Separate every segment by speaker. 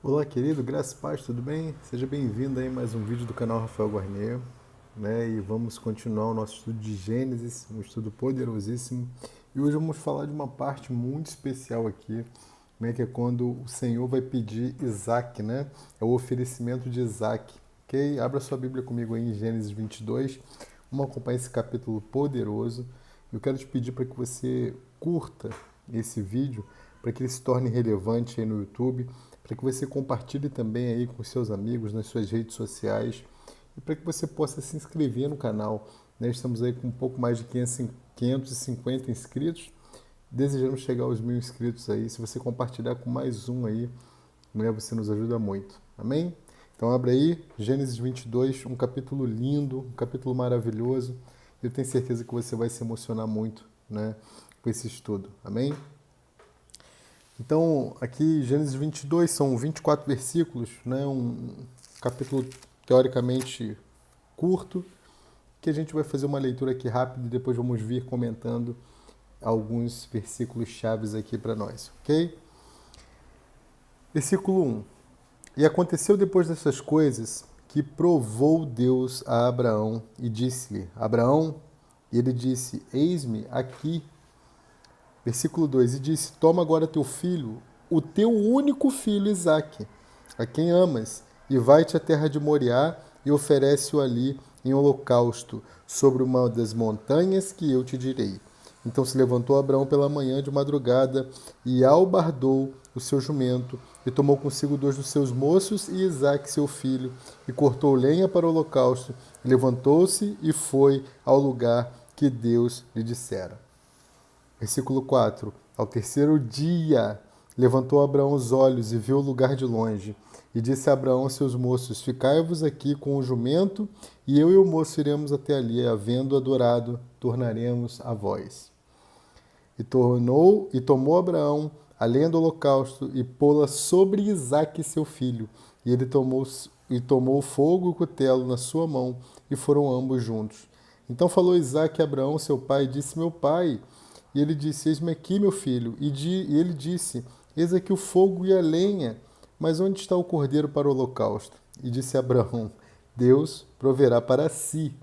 Speaker 1: Olá, querido, graças e paz, tudo bem? Seja bem-vindo aí a mais um vídeo do canal Rafael Guarnier, né? E vamos continuar o nosso estudo de Gênesis, um estudo poderosíssimo. E hoje vamos falar de uma parte muito especial aqui, né? Que é quando o Senhor vai pedir Isaac, né? É o oferecimento de Isaac, ok? Abra sua Bíblia comigo aí em Gênesis 22. Vamos acompanhar esse capítulo poderoso. Eu quero te pedir para que você curta esse vídeo, para que ele se torne relevante aí no YouTube, para que você compartilhe também aí com seus amigos nas suas redes sociais e para que você possa se inscrever no canal. Né? Estamos aí com um pouco mais de 550 inscritos, desejamos chegar aos 1.000 inscritos aí. Se você compartilhar com mais um aí, né, você nos ajuda muito. Amém? Então abre aí, Gênesis 22, um capítulo lindo, um capítulo maravilhoso. Eu tenho certeza que você vai se emocionar muito, né, com esse estudo. Amém? Então, aqui, Gênesis 22, são 24 versículos, né? Um capítulo teoricamente curto, que a gente vai fazer uma leitura aqui rápida e depois vamos vir comentando alguns versículos chaves aqui para nós, ok? Versículo 1. E aconteceu depois dessas coisas que provou Deus a Abraão e disse-lhe, Abraão, e ele disse, eis-me aqui. Versículo 2, e disse, toma agora teu filho, o teu único filho Isaque, a quem amas, e vai-te à terra de Moriá e oferece-o ali em holocausto, sobre uma das montanhas que eu te direi. Então se levantou Abraão pela manhã de madrugada e albardou o seu jumento, e tomou consigo 2 dos seus moços e Isaque seu filho, e cortou lenha para o holocausto, e levantou-se e foi ao lugar que Deus lhe dissera. Versículo 4. Ao terceiro dia, levantou Abraão os olhos e viu o lugar de longe. E disse a Abraão a seus moços, ficai-vos aqui com o jumento, e eu e o moço iremos até ali, havendo adorado, tornaremos a vós. E tomou Abraão a lenha do holocausto e pô-la sobre Isaque seu filho. E ele tomou fogo e o cutelo na sua mão, e foram ambos juntos. Então falou Isaque a Abraão, seu pai, e disse, meu pai. E ele disse, eis-me aqui, meu filho. E ele disse, eis aqui o fogo e a lenha, mas onde está o cordeiro para o holocausto? E disse Abraão, Deus proverá para si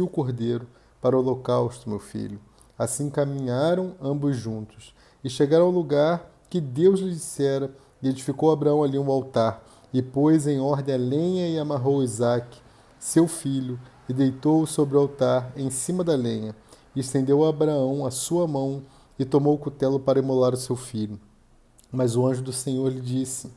Speaker 1: o cordeiro para o holocausto, meu filho. Assim caminharam ambos juntos, e chegaram ao lugar que Deus lhe dissera, e edificou Abraão ali um altar, e pôs em ordem a lenha e amarrou Isaque, seu filho, e deitou-o sobre o altar em cima da lenha. E estendeu a Abraão a sua mão, e tomou o cutelo para imolar o seu filho. Mas o anjo do Senhor lhe disse,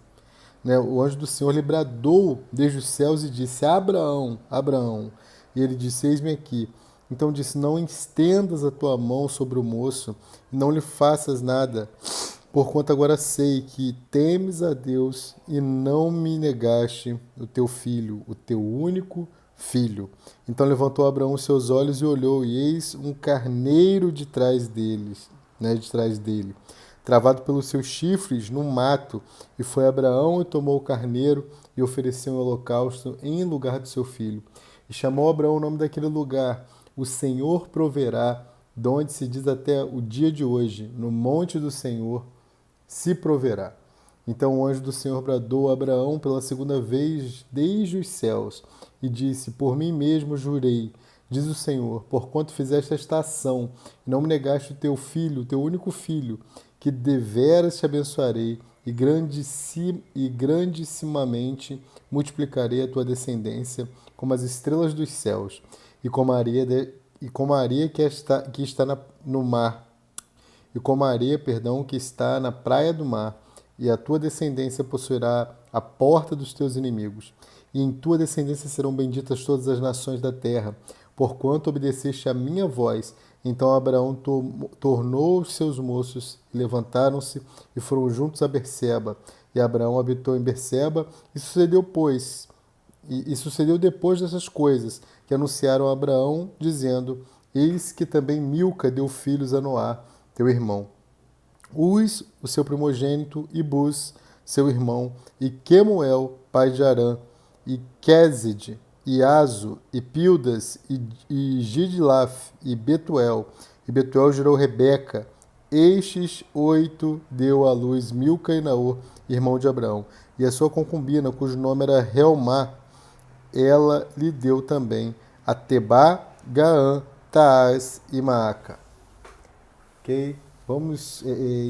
Speaker 1: né, o anjo do Senhor lhe bradou desde os céus e disse, Abraão, Abraão. E ele disse, eis-me aqui. Então disse, não estendas a tua mão sobre o moço, e não lhe faças nada, porquanto agora sei que temes a Deus e não me negaste o teu filho, o teu único filho. Então levantou Abraão os seus olhos e olhou, e eis um carneiro de trás deles, né, de trás dele, travado pelos seus chifres no mato. E foi Abraão e tomou o carneiro e ofereceu um holocausto em lugar do seu filho. E chamou Abraão o nome daquele lugar, o Senhor proverá, de onde se diz até o dia de hoje, no monte do Senhor se proverá. Então o anjo do Senhor bradou a Abraão pela segunda vez desde os céus e disse, por mim mesmo jurei, diz o Senhor, porquanto fizeste esta ação e não me negaste o teu filho, o teu único filho, que deveras te abençoarei e grandissimamente multiplicarei a tua descendência como as estrelas dos céus e como a areia que está no mar, e como a areia, que está na praia do mar, e a tua descendência possuirá a porta dos teus inimigos. E em tua descendência serão benditas todas as nações da terra, porquanto obedeceste à minha voz. Então Abraão tornou os seus moços, levantaram-se e foram juntos a Berseba. E Abraão habitou em Berseba, e sucedeu depois dessas coisas, que anunciaram a Abraão, dizendo, eis que também Milca deu filhos a Noá, teu irmão. Uz, o seu primogênito, e Buz, seu irmão, e Quemuel, pai de Arã, e Quezid, e Azo, e Pildas, e Gidlaf, e Betuel. E Betuel gerou Rebeca, Estes 8 deu à luz Milca e Naor, irmão de Abraão, e a sua concubina, cujo nome era Reumá, ela lhe deu também a Tebá, Gaã, Taás e Maaca. Ok? Vamos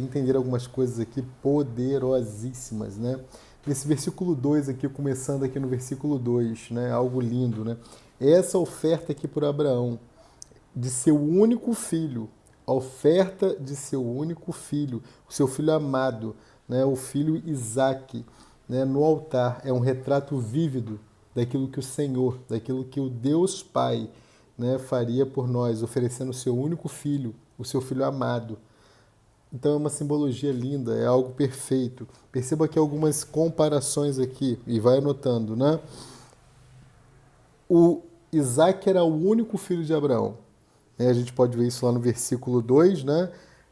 Speaker 1: entender algumas coisas aqui poderosíssimas, né? Nesse versículo 2 aqui, começando aqui no versículo 2, né? Algo lindo, né? Essa oferta aqui por Abraão, de seu único filho, a oferta de seu único filho, o seu filho amado, né? O filho Isaque, né? No altar, é um retrato vívido daquilo que o Senhor, daquilo que o Deus Pai, né, faria por nós, oferecendo o seu único filho, o seu filho amado. Então é uma simbologia linda, é algo perfeito. Perceba aqui algumas comparações aqui, e vai anotando, né? O Isaac era o único filho de Abraão. A gente pode ver isso lá no versículo 2, né?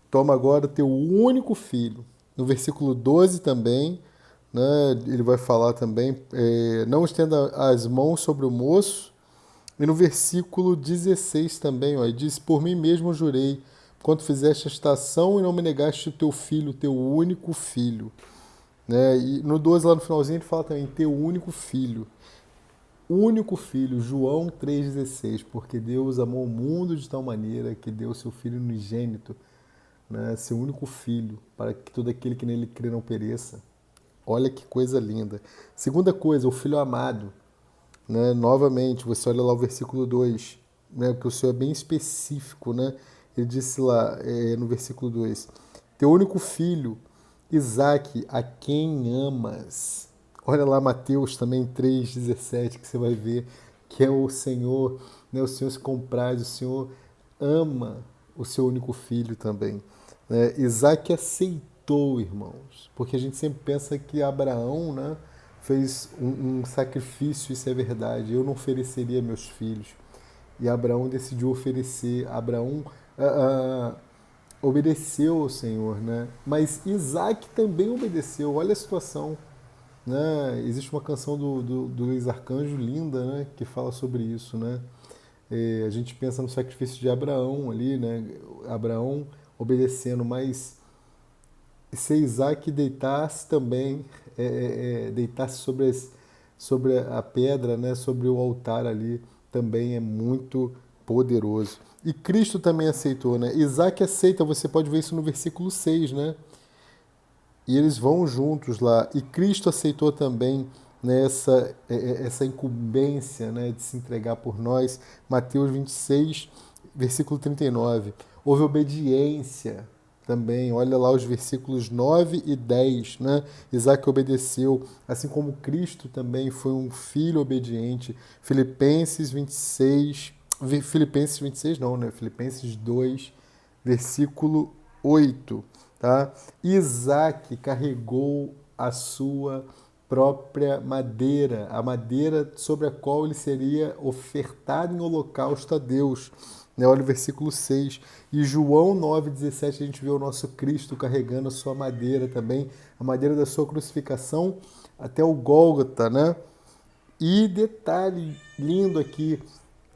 Speaker 1: Toma agora teu único filho. No versículo 12 também, né? Ele vai falar também, não estenda as mãos sobre o moço. E no versículo 16 também, ó, ele diz, por mim mesmo jurei, quando fizeste esta ação e não me negaste o teu filho, teu único filho. Né? E no 12, lá no finalzinho, ele fala também, teu único filho. Único filho, João 3,16, porque Deus amou o mundo de tal maneira que deu seu filho unigênito, né? Seu único filho, para que todo aquele que nele crê não pereça. Olha que coisa linda. Segunda coisa, o filho amado. Né? Novamente, você olha lá o versículo 2, né? Porque o Senhor é bem específico, né? Ele disse lá no versículo 2, teu único filho, Isaque, a quem amas. Olha lá Mateus também 3,17, que você vai ver que é o Senhor, né? O Senhor se compraz, o Senhor ama o seu único filho também. Né? Isaque aceitou, irmãos, porque a gente sempre pensa que Abraão, né, fez um sacrifício, isso é verdade, eu não ofereceria meus filhos. E Abraão decidiu oferecer, Abraão obedeceu ao Senhor, né? Mas Isaac também obedeceu, olha a situação. Né? Existe uma canção do Luiz Arcanjo linda, né, que fala sobre isso, né? A gente pensa no sacrifício de Abraão ali, né? Abraão obedecendo, mas se Isaac deitasse também, deitasse sobre a pedra, né, sobre o altar ali, também é muito poderoso. E Cristo também aceitou, né? Isaac aceita, você pode ver isso no versículo 6, né? E eles vão juntos lá. E Cristo aceitou também, né, essa incumbência, né, de se entregar por nós. Mateus 26, versículo 39. Houve obediência também. Olha lá os versículos 9 e 10. Né? Isaac obedeceu, assim como Cristo também foi um filho obediente. Filipenses 26. Filipenses 26 não, né? Filipenses 2, versículo 8. Tá? Isaac carregou a sua própria madeira, a madeira sobre a qual ele seria ofertado em holocausto a Deus. Né? Olha o versículo 6. E João 9,17 a gente vê o nosso Cristo carregando a sua madeira também, a madeira da sua crucificação até o Gólgota, né? E detalhe lindo aqui,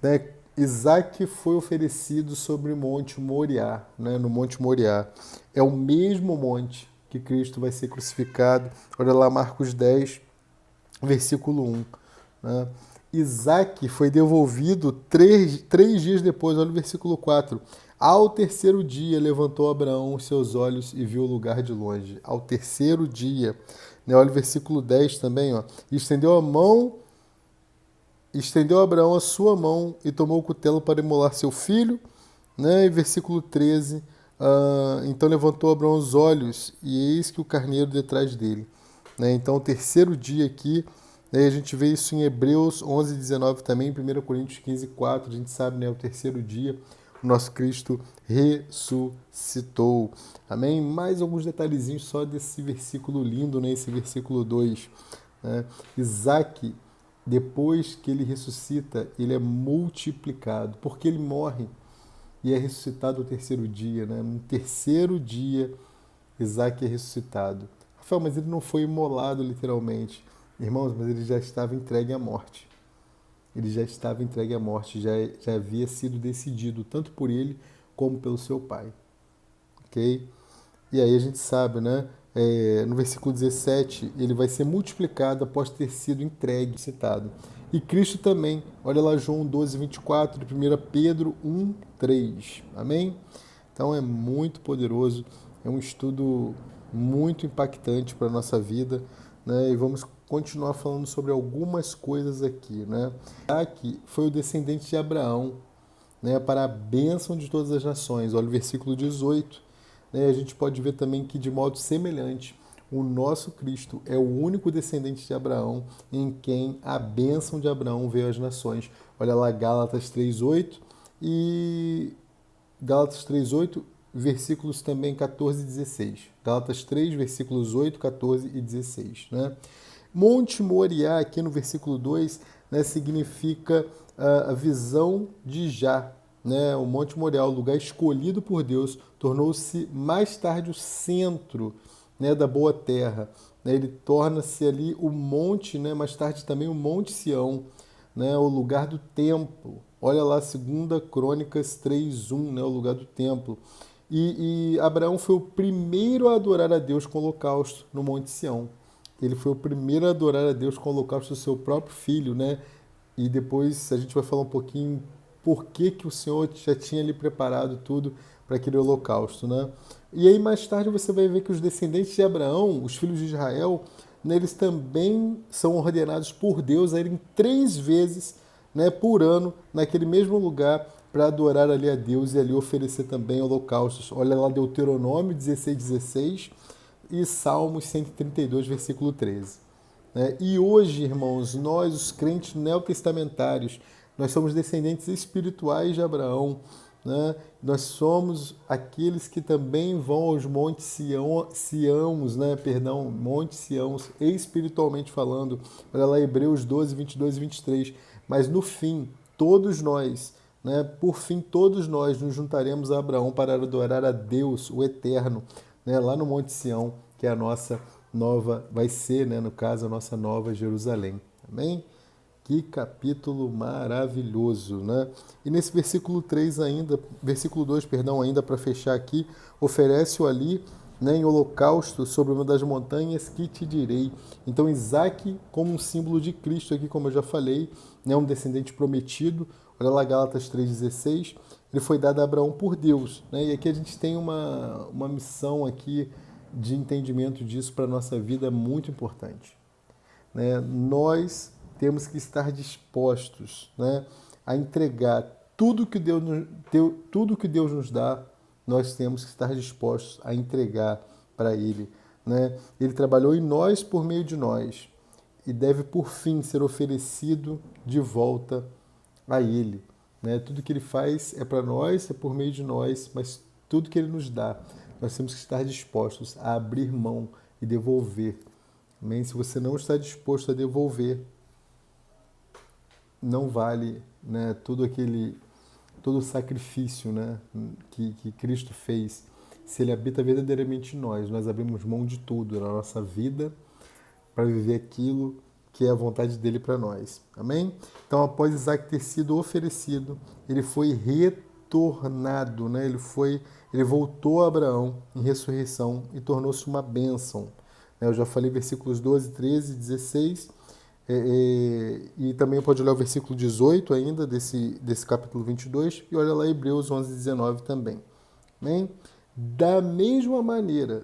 Speaker 1: né? Isaac foi oferecido sobre o Monte Moriá, né? No Monte Moriá. É o mesmo monte que Cristo vai ser crucificado. Olha lá Marcos 10, versículo 1. Né? Isaac foi devolvido três dias depois, olha o versículo 4. Ao terceiro dia levantou Abraão os seus olhos e viu o lugar de longe. Ao terceiro dia. Né? Olha o versículo 10 também. Ó. Estendeu Abraão a sua mão e tomou o cutelo para imolar seu filho. Né? E versículo 13. Então levantou Abraão os olhos e eis que o carneiro detrás dele. Né? Então, o terceiro dia aqui, né, a gente vê isso em Hebreus 11, 19 também, 1 Coríntios 15, 4, a gente sabe, né, o terceiro dia, o nosso Cristo ressuscitou. Amém? Mais alguns detalhezinhos só desse versículo lindo, né, esse versículo 2. Né? Isaac, depois que ele ressuscita, ele é multiplicado, porque ele morre e é ressuscitado no terceiro dia. Né? No terceiro dia, Isaac é ressuscitado. Rafael, mas ele não foi imolado literalmente. Irmãos, mas ele já estava entregue à morte. Ele já estava entregue à morte, já havia sido decidido, tanto por ele como pelo seu pai. ok? E aí a gente sabe, né? No versículo 17, ele vai ser multiplicado após ter sido entregue, citado. E Cristo também, olha lá João 12, 24, de 1 Pedro 1, 3, amém? Então é muito poderoso, é um estudo muito impactante para a nossa vida, né? E vamos continuar falando sobre algumas coisas aqui, né? Isaac foi o descendente de Abraão, né, para a bênção de todas as nações. Olha o versículo 18. Né, a gente pode ver também que, de modo semelhante, o nosso Cristo é o único descendente de Abraão em quem a bênção de Abraão veio às nações. Olha lá Gálatas 3:8 e Gálatas 3:8, versículos também 14 e 16. Gálatas 3, versículos 8, 14 e 16. Né? Monte Moriá, aqui no versículo 2, né, significa a visão de Já. Né? O Monte Moriá, o lugar escolhido por Deus, tornou-se mais tarde o centro, né, da boa terra. Né? Ele torna-se ali o monte, né, mais tarde também o Monte Sião, né, o lugar do templo. Olha lá, 2 Crônicas 3:1, né, o lugar do templo. E Abraão foi o primeiro a adorar a Deus com holocausto no Monte Sião. Ele foi o primeiro a adorar a Deus com o holocausto do seu próprio filho, né? E depois a gente vai falar um pouquinho por que, que o Senhor já tinha ali preparado tudo para aquele holocausto, né? E aí mais tarde você vai ver que os descendentes de Abraão, os filhos de Israel, né, eles também são ordenados por Deus a irem 3 vezes, né, por ano naquele mesmo lugar para adorar ali a Deus e ali oferecer também holocaustos. Olha lá Deuteronômio 16:16 e Salmos 132, versículo 13. E hoje, irmãos, nós, os crentes neotestamentários, nós somos descendentes espirituais de Abraão, né? Nós somos aqueles que também vão aos montes Siãos, né? Perdão, montes Siãos, espiritualmente falando. Olha lá Hebreus 12, 22 e 23. Mas no fim, todos nós, né? Por fim, todos nós nos juntaremos a Abraão para adorar a Deus, o Eterno, né? Lá no Monte Sião, que é a nossa nova, vai ser, né, no caso, a nossa nova Jerusalém. Amém? Que capítulo maravilhoso, né? E nesse versículo 3 ainda, versículo 2, perdão, ainda para fechar aqui, oferece-o ali, né, em holocausto sobre uma das montanhas que te direi. Então Isaac como um símbolo de Cristo aqui, como eu já falei, né, um descendente prometido. Olha lá Gálatas 3,16, ele foi dado a Abraão por Deus, né? E aqui a gente tem uma missão aqui de entendimento disso para a nossa vida muito importante. Né? Nós temos que estar dispostos, né, a entregar tudo que Deus nos dá, nós temos que estar dispostos a entregar para Ele. Né? Ele trabalhou em nós por meio de nós e deve, por fim, ser oferecido de volta a Ele. Né? Tudo que Ele faz é para nós, é por meio de nós, mas tudo que Ele nos dá, nós temos que estar dispostos a abrir mão e devolver. Amém? Se você não está disposto a devolver, não vale, né, todo o sacrifício, né, que Cristo fez. Se Ele habita verdadeiramente em nós abrimos mão de tudo na nossa vida para viver aquilo que é a vontade dele para nós. Amém? Então, após Isaac ter sido oferecido, ele foi retornado, né? Ele voltou a Abraão em ressurreição e tornou-se uma bênção. Eu já falei versículos 12, 13, 16, e também pode olhar o versículo 18 ainda desse capítulo 22 e olha lá Hebreus 11, 19 também. Amém? Da mesma maneira,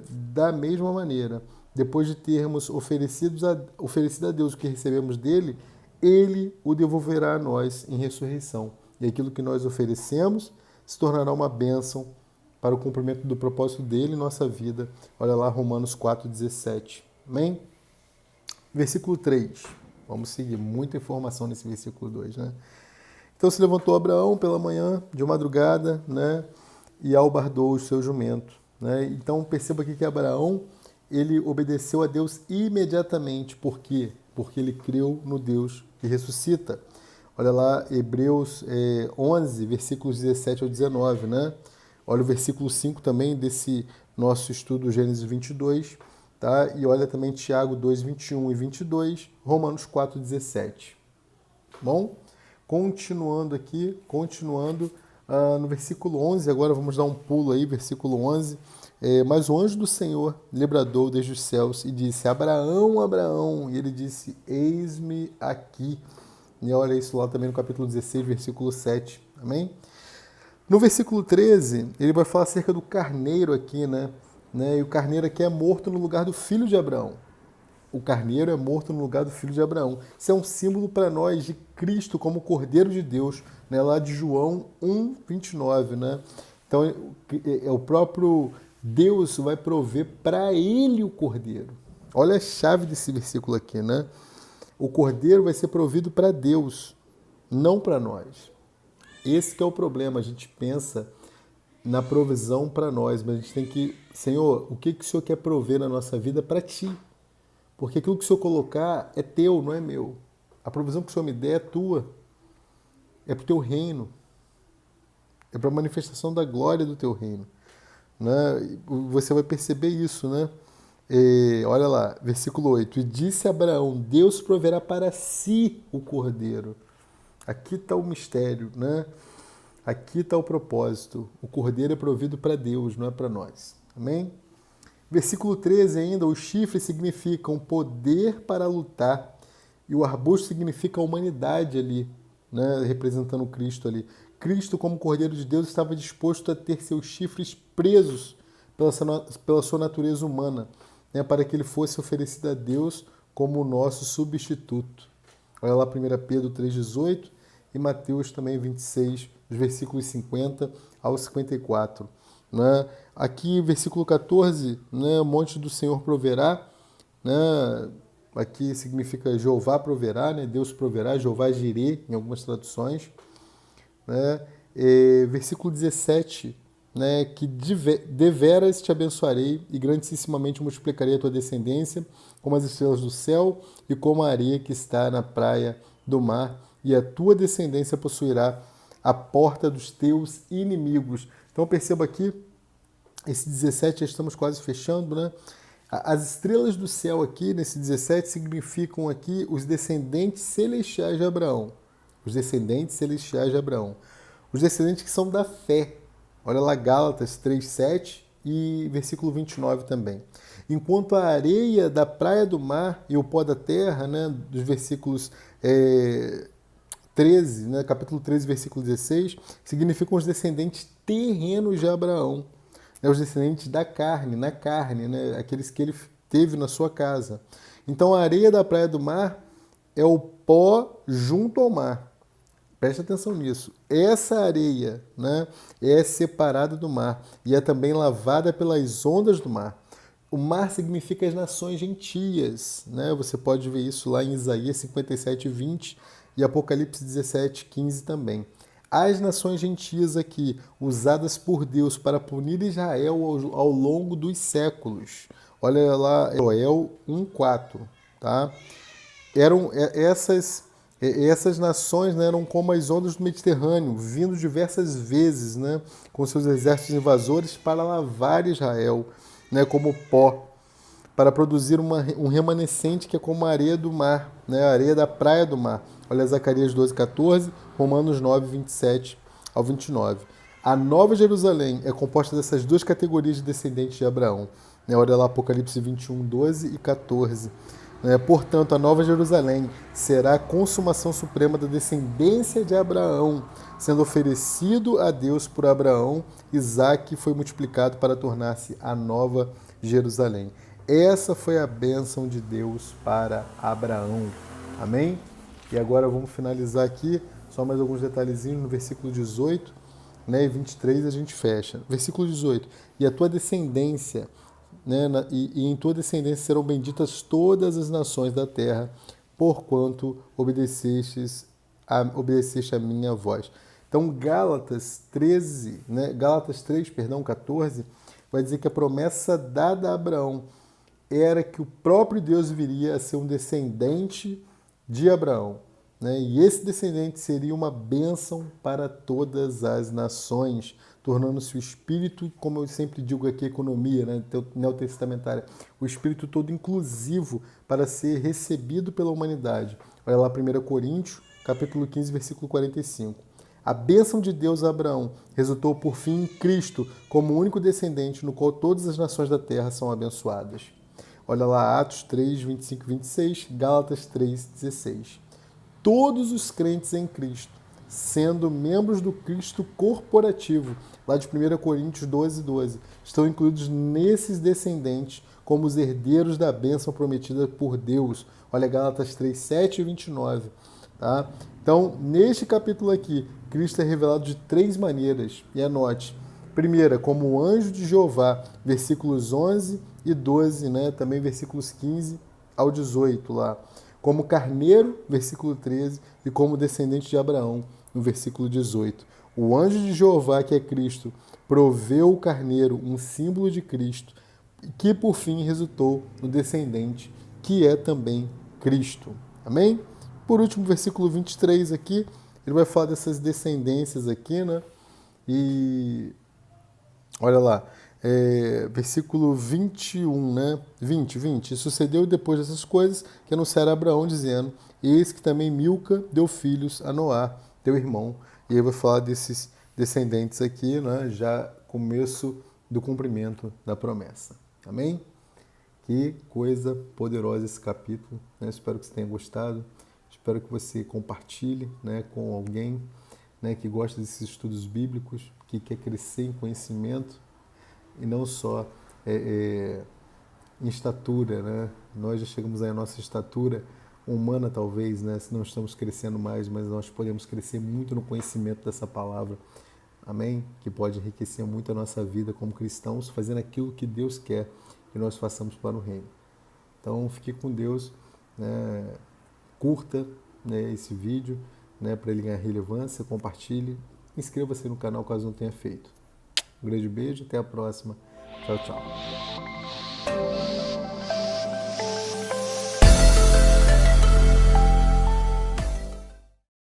Speaker 1: depois de termos oferecido a Deus o que recebemos dele, ele o devolverá a nós em ressurreição. E aquilo que nós oferecemos se tornará uma bênção para o cumprimento do propósito dele em nossa vida. Olha lá Romanos 4,17. Amém? Versículo 3. Vamos seguir, muita informação nesse versículo 2, né? Então se levantou Abraão pela manhã, de madrugada, né? E albardou o seu jumento, né? Então perceba aqui que Abraão, ele obedeceu a Deus imediatamente. Por quê? Porque ele creu no Deus que ressuscita. Olha lá, Hebreus 11, versículos 17 ao 19, né? Olha o versículo 5 também desse nosso estudo, Gênesis 22, tá? E olha também Tiago 2, 21 e 22, Romanos 4, 17. Bom? Continuando aqui, no versículo 11, agora vamos dar um pulo aí, versículo 11. Mas o anjo do Senhor lhe bradou desde os céus e disse: Abraão, Abraão. E ele disse: Eis-me aqui. E olha isso lá também no capítulo 16, versículo 7. Amém? No versículo 13, ele vai falar acerca do carneiro aqui, né? E o carneiro aqui é morto no lugar do filho de Abraão. O carneiro é morto no lugar do filho de Abraão. Isso é um símbolo para nós de Cristo como Cordeiro de Deus, né? Lá de João 1, 29, né? Então, é o próprio Deus vai prover para ele o cordeiro. Olha a chave desse versículo aqui, né? O cordeiro vai ser provido para Deus, não para nós. Esse que é o problema. A gente pensa na provisão para nós, mas a gente tem que... Senhor, o que o Senhor quer prover na nossa vida para ti? Porque aquilo que o Senhor colocar é teu, não é meu. A provisão que o Senhor me der é tua. É para o teu reino. É para a manifestação da glória do teu reino. Né? Você vai perceber isso, né? Olha lá, versículo 8. E disse Abraão: Deus proverá para si o cordeiro. Aqui está o mistério, né? Aqui está o propósito. O cordeiro é provido para Deus, não é para nós. Amém? Versículo 13 ainda, os chifres significam poder para lutar e o arbusto significa a humanidade ali, né? Representando Cristo ali. Cristo, como Cordeiro de Deus, estava disposto a ter seus chifres presos pela sua natureza humana, né? Para que ele fosse oferecido a Deus como o nosso substituto. Olha lá 1 Pedro 3,18 e Mateus também 26, os versículos 50 ao 54. Né? Aqui, versículo 14, né, o monte do Senhor proverá, né? Aqui significa Jeová proverá, né? Deus proverá, Jeová Jirê, em algumas traduções. Né? Versículo 17, né, que deveras te abençoarei e grandissimamente multiplicarei a tua descendência como as estrelas do céu e como a areia que está na praia do mar, e a tua descendência possuirá a porta dos teus inimigos. Então perceba aqui, esse 17 já estamos quase fechando, né? As estrelas do céu aqui, nesse 17, significam aqui os descendentes celestiais de Abraão. Os descendentes celestiais de Abraão. Os descendentes que são da fé. Olha lá Gálatas 3:7 e versículo 29 também. Enquanto a areia da praia do mar e o pó da terra, né, dos versículos 13, né, capítulo 13, versículo 16, significam os descendentes terrenos de Abraão, né, os descendentes da carne, na carne, né, aqueles que ele teve na sua casa. Então a areia da praia do mar é o pó junto ao mar. Preste atenção nisso. Essa areia, né, é separada do mar e é também lavada pelas ondas do mar. O mar significa as nações gentias, né? Você pode ver isso lá em Isaías 57:20 e Apocalipse 17:15 também. As nações gentias aqui, usadas por Deus para punir Israel ao longo dos séculos. Olha lá, Joel 1:4, tá? Essas nações, né, eram como as ondas do Mediterrâneo, vindo diversas vezes, né, com seus exércitos invasores para lavar Israel, né, como pó, para produzir um remanescente que é como a areia do mar, né, a areia da praia do mar. Olha Zacarias 12:14, Romanos 9:27 ao 29. A Nova Jerusalém é composta dessas duas categorias de descendentes de Abraão. Né, olha lá Apocalipse 21:12 e 14. Portanto, a Nova Jerusalém será a consumação suprema da descendência de Abraão, sendo oferecido a Deus por Abraão. Isaque foi multiplicado para tornar-se a Nova Jerusalém. Essa foi a bênção de Deus para Abraão. Amém? E agora vamos finalizar aqui, só mais alguns detalhezinhos no versículo 18, né, e 23 a gente fecha. Versículo 18. E a tua descendência... Né, e em tua descendência serão benditas todas as nações da terra, porquanto obedeceste a minha voz. Então, Gálatas 13, né, Gálatas 3, 14, vai dizer que a promessa dada a Abraão era que o próprio Deus viria a ser um descendente de Abraão. Né, e esse descendente seria uma bênção para todas as nações, tornando-se o espírito, como eu sempre digo aqui, economia, né, neotestamentária, o espírito todo inclusivo para ser recebido pela humanidade. Olha lá 1 Coríntios, capítulo 15, versículo 45. A bênção de Deus a Abraão resultou por fim em Cristo como o único descendente no qual todas as nações da terra são abençoadas. Olha lá, Atos 3, 25 e 26, Gálatas 3, 16. Todos os crentes em Cristo, sendo membros do Cristo corporativo, lá de 1 Coríntios 12, 12, estão incluídos nesses descendentes como os herdeiros da bênção prometida por Deus. Olha Gálatas 3, 7 e 29. Tá? Então, neste capítulo aqui, Cristo é revelado de 3 maneiras. E anote. Primeira, como o anjo de Jeová, versículos 11 e 12, né? Também versículos 15 ao 18 lá. Como carneiro, versículo 13, e como descendente de Abraão, no versículo 18. O anjo de Jeová, que é Cristo, proveu o carneiro, um símbolo de Cristo, que por fim resultou no descendente, que é também Cristo. Amém? Por último, versículo 23 aqui, ele vai falar dessas descendências aqui, né? E olha lá, versículo 21, né? 20. Sucedeu depois dessas coisas que anunciaram a Abraão, dizendo: eis que também Milca deu filhos a Noá, teu irmão. E aí vai falar desses descendentes aqui, né? Já começo do cumprimento da promessa. Amém? Que coisa poderosa esse capítulo, né? Espero que você tenha gostado. Espero que você compartilhe, né, com alguém, né, que gosta desses estudos bíblicos, que quer crescer em conhecimento e não só em estatura. Né? Nós já chegamos aí à nossa estatura humana, talvez, né, se não estamos crescendo mais, mas nós podemos crescer muito no conhecimento dessa palavra. Amém? Que pode enriquecer muito a nossa vida como cristãos, fazendo aquilo que Deus quer que nós façamos para o reino. Então, fique com Deus, né? Curta, né, esse vídeo, né, para ele ganhar relevância, compartilhe, inscreva-se no canal caso não tenha feito. Um grande beijo, até a próxima. Tchau, tchau.